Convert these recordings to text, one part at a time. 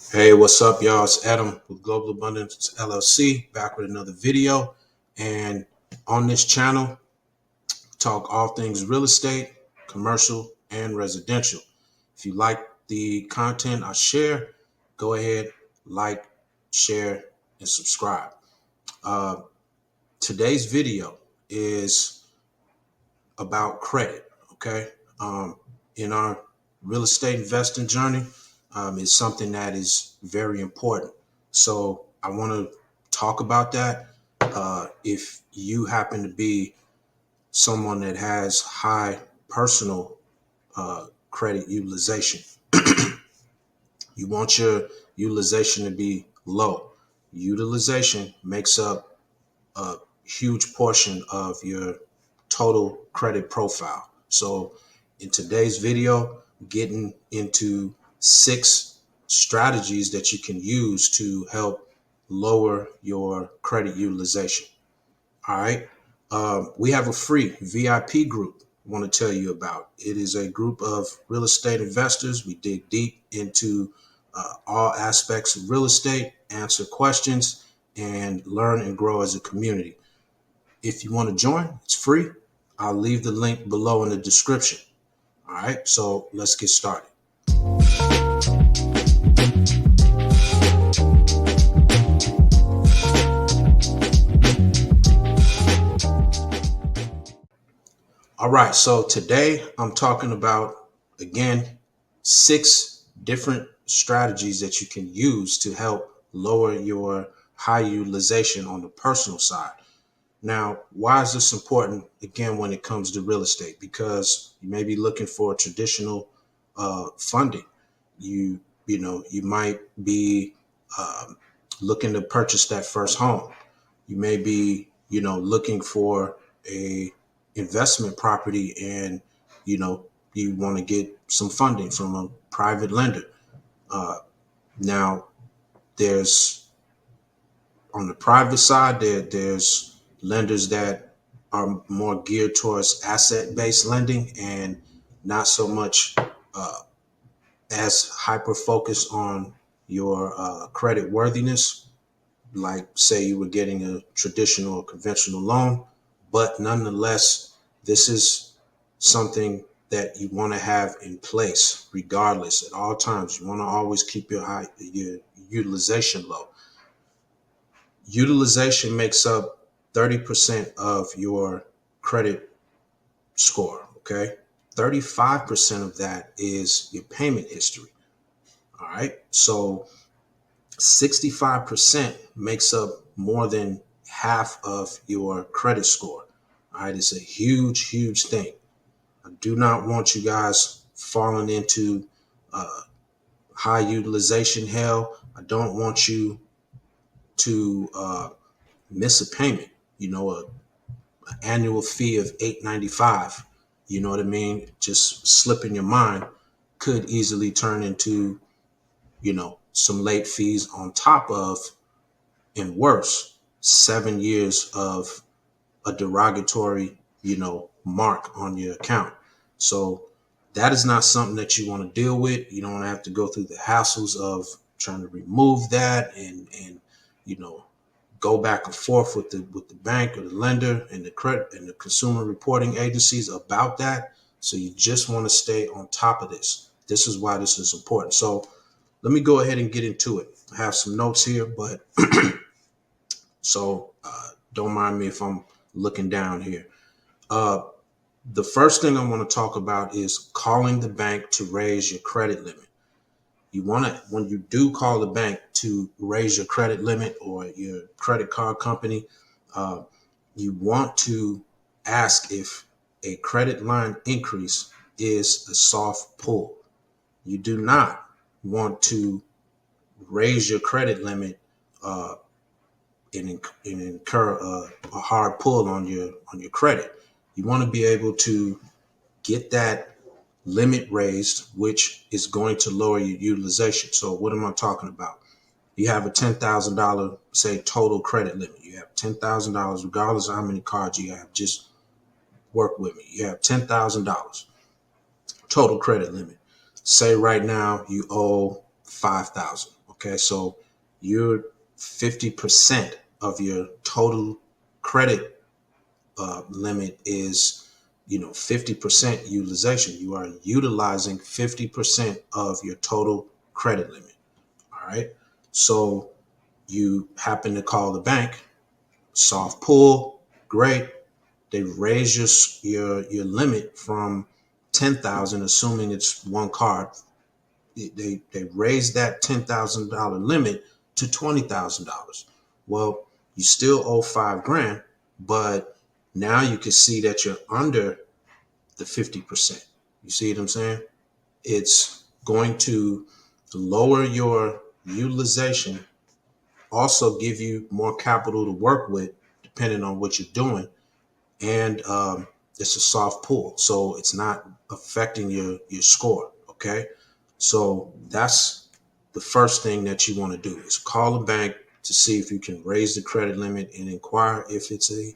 Hey, what's up, y'all? It's Edem with Global Abundance LLC, back with another video. And on this channel, talk all things real estate, commercial, and residential. If you like the content I share, go ahead, like, share, and subscribe. Uh, Today's video is about credit, okay? In our real estate investing journey, is something that is very important. So I want to talk about that. If you happen to be someone that has high personal credit utilization, you want your utilization to be low. Utilization makes up a huge portion of your total credit profile. So in today's video, getting into 6 strategies that you can use to help lower your credit utilization. All right. We have a free VIP group I want to tell you about. It is a group of real estate investors. We dig deep into all aspects of real estate, answer questions, and learn and grow as a community. If you want to join, it's free. I'll leave the link below in the description. All right, so let's get started. All right, so today I'm talking about, again, 6 different strategies that you can use to help lower your high utilization on the personal side. Now, why is this important, again, when it comes to real estate? Because you may be looking for traditional funding. You might be looking to purchase that first home. You may be, looking for a investment property, and you want to get some funding from a private lender. Now, there's on the private side, there's lenders that are more geared towards asset-based lending and not so much as hyper-focused on your credit worthiness, like say you were getting a traditional or conventional loan. But nonetheless, this is something that you want to have in place regardless at all times. You want to always keep your utilization low. Utilization makes up 30% of your credit score, okay? 35% of that is your payment history, all right? So 65% makes up more than half of your credit score, all right? It's a huge, huge thing. I do not want you guys falling into high utilization hell. I don't want you to miss a payment, an annual fee of $8.95. You know what I mean? Just slip in your mind could easily turn into, some late fees on top of, and worse, 7 years of a derogatory, mark on your account. So that is not something that you want to deal with. You don't want to have to go through the hassles of trying to remove that and go back and forth with the bank or the lender and the credit and the consumer reporting agencies about that. So you just want to stay on top of this. This is why this is important. So let me go ahead and get into it. I have some notes here, but so don't mind me if I'm looking down here. The first thing I want to talk about is calling the bank to raise your credit limit. You want to, when you do call the bank to raise your credit limit or your credit card company, you want to ask if a credit line increase is a soft pull. You do not want to raise your credit limit and incur a hard pull on your credit. You want to be able to get that limit raised, which is going to lower your utilization. So what am I talking about? You have a $10,000, say, total credit limit. You have $10,000, regardless of how many cards you have. Just work with me. You have $10,000 total credit limit. Say right now you owe $5,000. Okay, so you're 50% of your total credit limit is 50% utilization. You are utilizing 50% of your total credit limit. All right. So you happen to call the bank, soft pull, great. They raise your limit from 10,000, assuming it's one card. They raise that $10,000 limit to $20,000. Well, you still owe 5 grand, but now you can see that you're under the 50%. You see what I'm saying? It's going to lower your utilization, also give you more capital to work with, depending on what you're doing. And it's a soft pull, so it's not affecting your score. Okay, so that's the first thing that you want to do is call a bank to see if you can raise the credit limit and inquire if it's a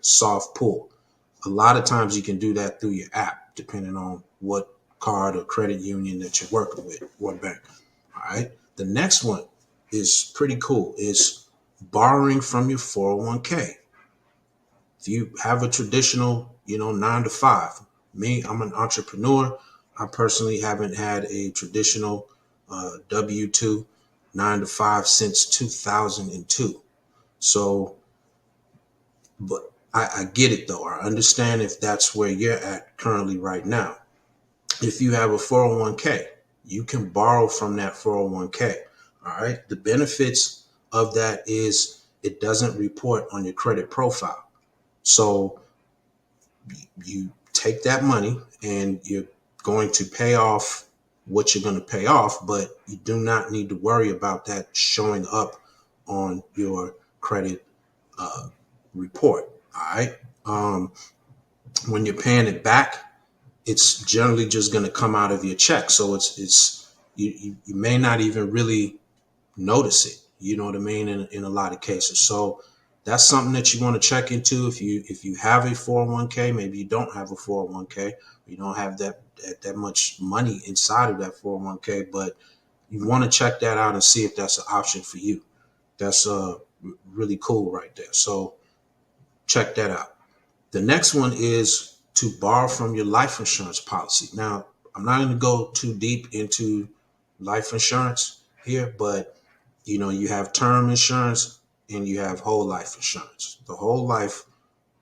soft pull. A lot of times you can do that through your app, depending on what card or credit union that you're working with, what bank. All right. The next one is pretty cool. Is borrowing from your 401k. If you have a traditional, 9 to 5, me, I'm an entrepreneur. I personally haven't had a traditional W-2 9 to 5 since 2002. So, but I get it though. I understand if that's where you're at currently right now. If you have a 401k, you can borrow from that 401k. All right. The benefits of that is it doesn't report on your credit profile. So you take that money and you're going to pay off what you're going to pay off, but you do not need to worry about that showing up on your credit report. All right. When you're paying it back, it's generally just going to come out of your check. So you may not even really notice it. You know what I mean? In a lot of cases. So that's something that you want to check into. If you have a 401k, maybe you don't have a 401k, you don't have that much money inside of that 401k, but you want to check that out and see if that's an option for you. That's really cool right there. So check that out. The next one is to borrow from your life insurance policy. Now, I'm not going to go too deep into life insurance here, but you have term insurance and you have whole life insurance. The whole life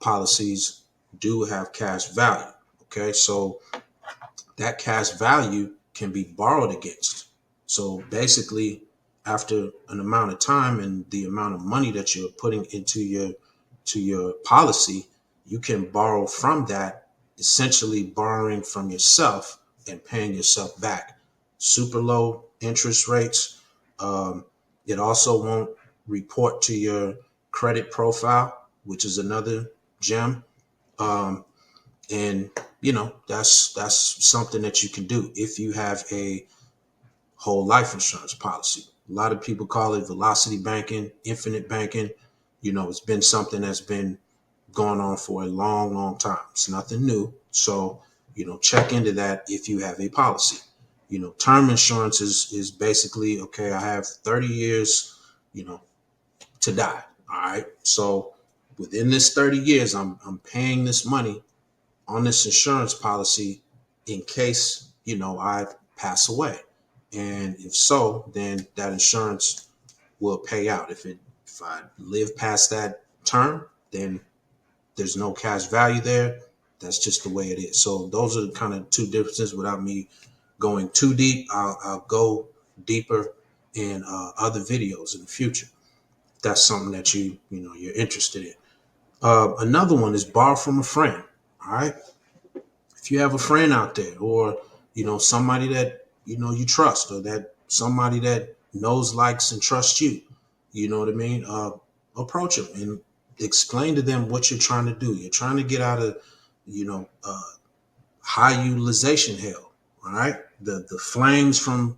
policies do have cash value. Okay, so that cash value can be borrowed against. So basically, after an amount of time and the amount of money that you're putting into your policy, you can borrow from that, essentially borrowing from yourself and paying yourself back. Super low interest rates. It also won't report to your credit profile, which is another gem. And that's something that you can do if you have a whole life insurance policy. A lot of people call it velocity banking, infinite banking. It's been something that's been going on for a long, long time. It's nothing new. So, check into that if you have a policy. Term insurance is basically, okay, I have 30 years, to die. All right. So within this 30 years, I'm paying this money on this insurance policy in case, I pass away. And if so, then that insurance will pay out. If I live past that term, then there's no cash value there. That's just the way it is. So those are kind of two differences. Without me going too deep, I'll go deeper in other videos in the future. That's something that you're interested in. Another one is borrow from a friend. All right. If you have a friend out there, or somebody that you trust, or that somebody that knows, likes, and trusts you, you know what I mean. Approach them and explain to them what you're trying to do. You're trying to get out of high utilization hell. All right. The flames from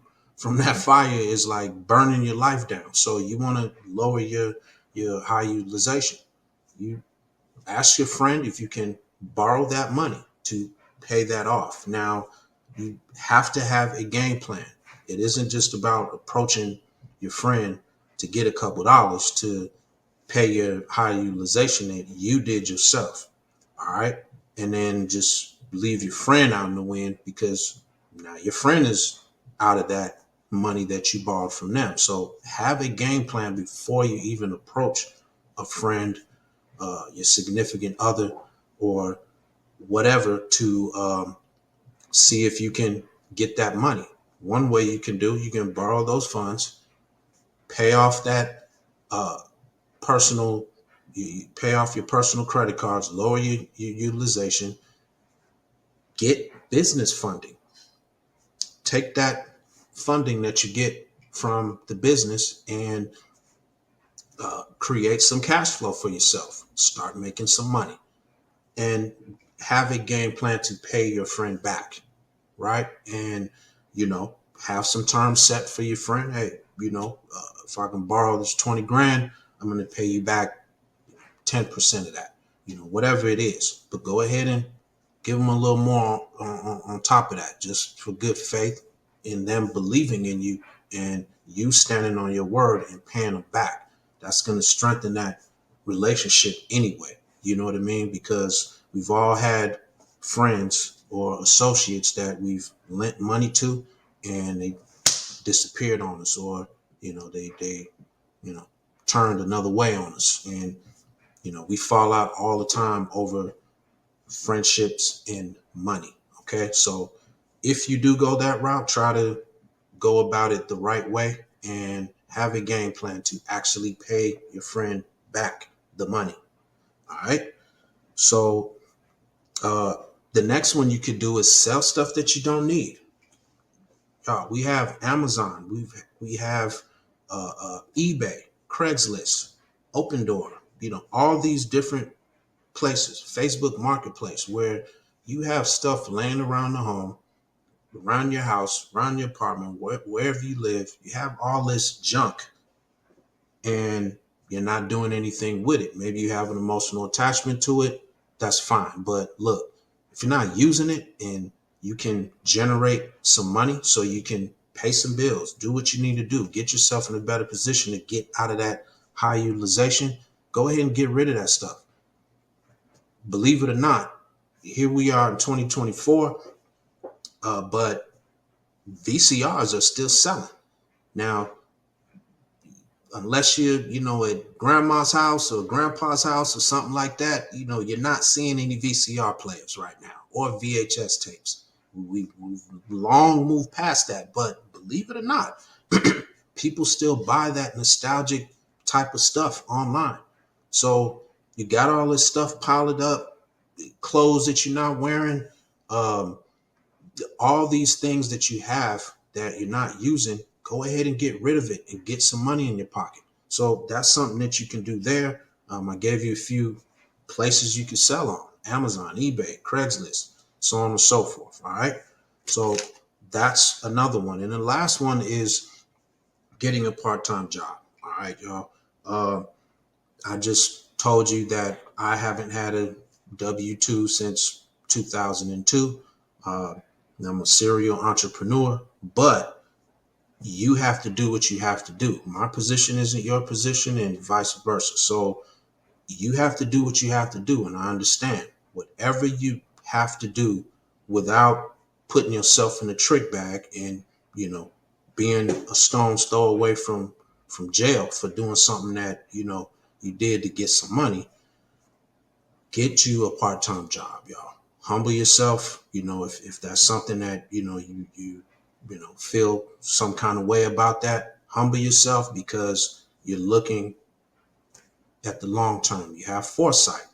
that fire is like burning your life down. So you want to lower your high utilization. You ask your friend if you can borrow that money to pay that off. Now, you have to have a game plan. It isn't just about approaching your friend to get a couple dollars to pay your high utilization that you did yourself. All right. And then just leave your friend out in the wind, because now your friend is out of that money that you borrowed from them. So have a game plan before you even approach a friend, your significant other, or whatever, to see if you can get that money. One way you can do, you can borrow those funds, pay off that personal, you pay off your personal credit cards, lower your utilization, get business funding. Take that funding that you get from the business and create some cash flow for yourself. Start making some money and have a game plan to pay your friend back, right? And, have some terms set for your friend. Hey, if I can borrow this 20 grand, I'm going to pay you back 10% of that, whatever it is. But go ahead and give them a little more on top of that, just for good faith in them believing in you and you standing on your word and paying them back. That's going to strengthen that relationship anyway. You know what I mean? Because we've all had friends or associates that we've lent money to and they disappeared on us, or, they turned another way on us. And, we fall out all the time over friendships and money. Okay. So if you do go that route, try to go about it the right way and have a game plan to actually pay your friend back the money. All right. So the next one you could do is sell stuff that you don't need. We have Amazon. We have eBay, Craigslist, Open Door. All these different places, Facebook Marketplace, where you have stuff laying around the home, around your house, around your apartment, wherever you live. You have all this junk and you're not doing anything with it. Maybe you have an emotional attachment to it. That's fine. But look, if you're not using it and you can generate some money so you can pay some bills, do what you need to do, get yourself in a better position to get out of that high utilization, go ahead and get rid of that stuff. Believe it or not, here we are in 2024, but VCRs are still selling. Now, unless you're, at grandma's house or grandpa's house or something like that, you're not seeing any VCR players right now or VHS tapes. We've long moved past that, but believe it or not, people still buy that nostalgic type of stuff online. So you got all this stuff piled up, clothes that you're not wearing, all these things that you have that you're not using. Go ahead and get rid of it and get some money in your pocket. So that's something that you can do there. I gave you a few places you can sell on: Amazon, eBay, Craigslist, so on and so forth. All right. So that's another one. And the last one is getting a part-time job. All right, y'all. I just told you that I haven't had a W-2 since 2002. I'm a serial entrepreneur, but you have to do what you have to do. My position isn't your position and vice versa. So you have to do what you have to do. And I understand whatever you have to do without putting yourself in a trick bag and, being a stone's throw away from jail for doing something that, you did to get some money. Get you a part-time job, y'all. Humble yourself. If that's something that, you feel some kind of way about that, humble yourself, because you're looking at the long term. You have foresight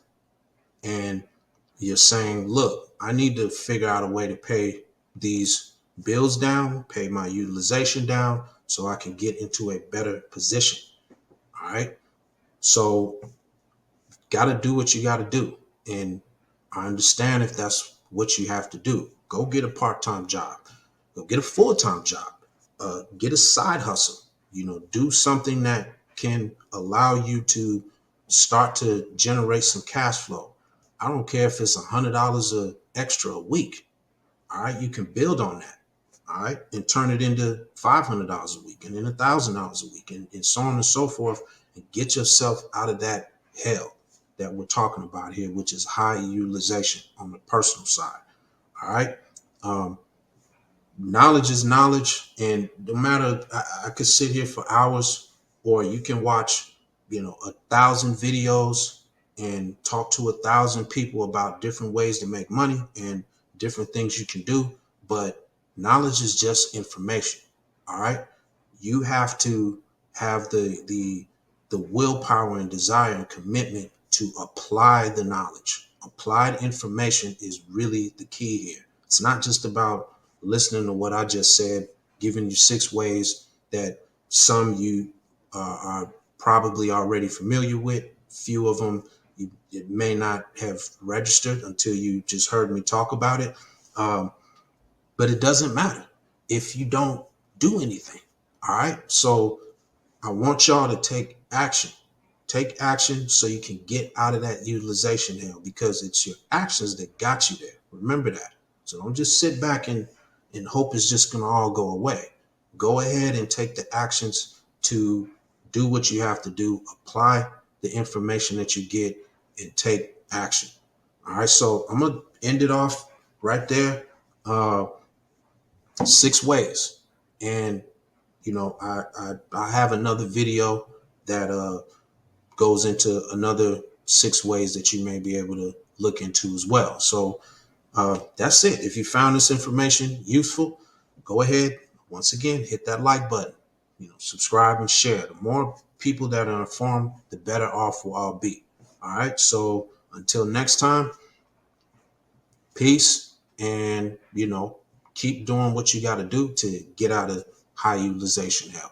and you're saying, look, I need to figure out a way to pay these bills down, pay my utilization down so I can get into a better position. All right. So got to do what you got to do. And I understand if that's what you have to do. Go get a part-time job. Go get a full-time job. Get a side hustle. Do something that can allow you to start to generate some cash flow. I don't care if it's $100 extra a week. All right, you can build on that. all right, and turn it into $500 a week and then $1,000 a week and so on and so forth, and get yourself out of that hell that we're talking about here, which is high utilization on the personal side. All right. Knowledge is knowledge, and no matter, I could sit here for hours, or you can watch 1,000 videos and talk to 1,000 people about different ways to make money and different things you can do. But knowledge is just information. All right. You have to have the willpower and desire and commitment to apply the knowledge. Applied information is really the key here. It's not just about listening to what I just said, giving you 6 ways that some you are probably already familiar with. Few of them it may not have registered until you just heard me talk about it. But it doesn't matter if you don't do anything. All right. So I want y'all to take action. Take action so you can get out of that utilization hell, because it's your actions that got you there. Remember that. So don't just sit back and hope it's just going to all go away. Go ahead and take the actions to do what you have to do. Apply the information that you get and take action. All right. So I'm going to end it off right there. 6 ways. And I have another video that goes into another 6 ways that you may be able to look into as well. So that's it. If you found this information useful, go ahead. Once again, hit that like button, subscribe and share. The more people that are informed, the better off we'll all be. All right. So until next time, peace, and keep doing what you got to do to get out of high utilization hell.